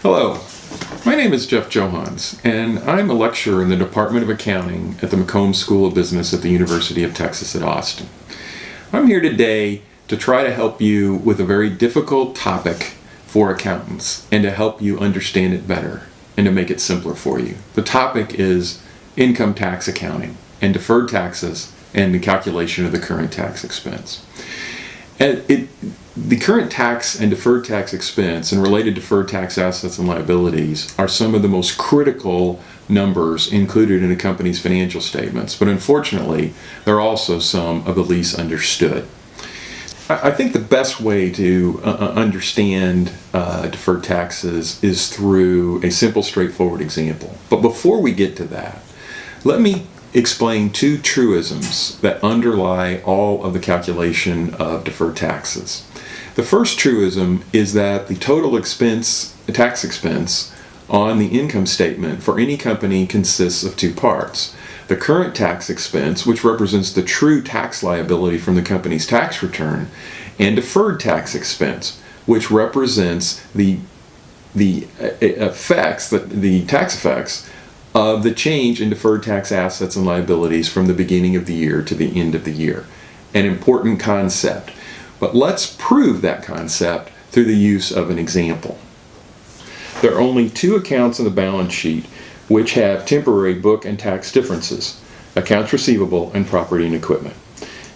Hello, my name is Jeff Johans, and I'm a lecturer in the Department of Accounting at the McCombs School of Business at the University of Texas at Austin. I'm here today to try to help you with a very difficult topic for accountants and to help you understand it better and to make it simpler for you. The topic is income tax accounting and deferred taxes and the calculation of the current tax expense. The current tax and deferred tax expense and related deferred tax assets and liabilities are some of the most critical numbers included in a company's financial statements, but unfortunately, they're also some of the least understood. I think the best way to understand deferred taxes is through a simple, straightforward example. But before we get to that, let me explain two truisms that underlie all of the calculation of deferred taxes. The first truism is that the total tax expense on the income statement for any company consists of two parts. The current tax expense, which represents the true tax liability from the company's tax return, and deferred tax expense, which represents the tax effects of the change in deferred tax assets and liabilities from the beginning of the year to the end of the year. An important concept. But let's prove that concept through the use of an example. There are only two accounts in the balance sheet which have temporary book and tax differences: accounts receivable and property and equipment.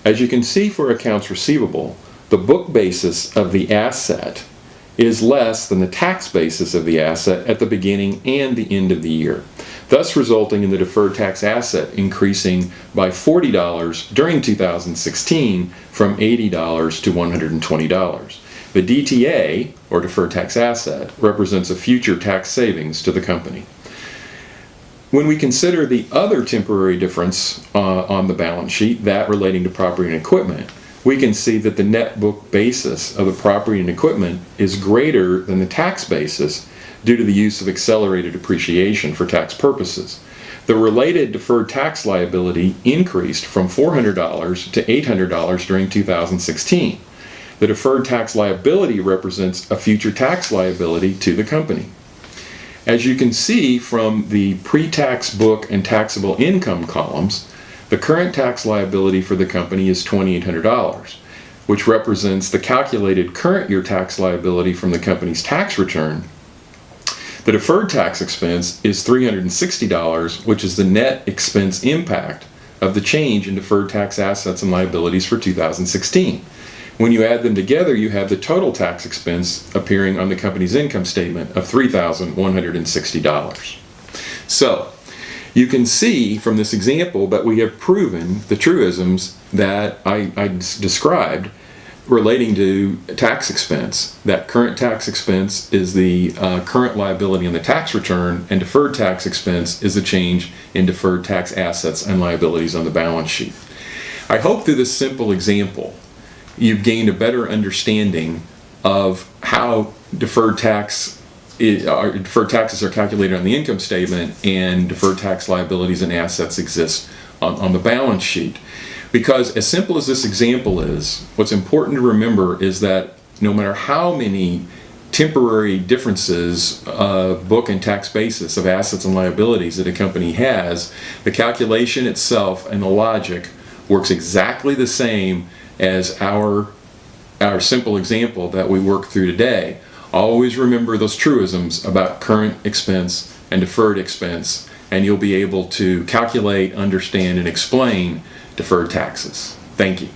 As you can see for accounts receivable, the book basis of the asset is less than the tax basis of the asset at the beginning and the end of the year, thus resulting in the deferred tax asset increasing by $40 during 2016 from $80 to $120. The DTA, or deferred tax asset, represents a future tax savings to the company. When we consider the other temporary difference on the balance sheet, that relating to property and equipment, we can see that the net book basis of the property and equipment is greater than the tax basis due to the use of accelerated depreciation for tax purposes. The related deferred tax liability increased from $400 to $800 during 2016. The deferred tax liability represents a future tax liability to the company. As you can see from the pre-tax book and taxable income columns, the current tax liability for the company is $2,800, which represents the calculated current year tax liability from the company's tax return. The deferred tax expense is $360, which is the net expense impact of the change in deferred tax assets and liabilities for 2016. When you add them together, you have the total tax expense appearing on the company's income statement of $3,160. So, you can see from this example that we have proven the truisms that I described relating to tax expense. That current tax expense is the current liability on the tax return, and deferred tax expense is the change in deferred tax assets and liabilities on the balance sheet. I hope through this simple example you've gained a better understanding of how deferred taxes are calculated on the income statement and deferred tax liabilities and assets exist on the balance sheet. Because as simple as this example is, what's important to remember is that no matter how many temporary differences of book and tax basis of assets and liabilities that a company has, the calculation itself and the logic works exactly the same as our simple example that we worked through today. Always remember those truisms about current expense and deferred expense, and you'll be able to calculate, understand, and explain deferred taxes. Thank you.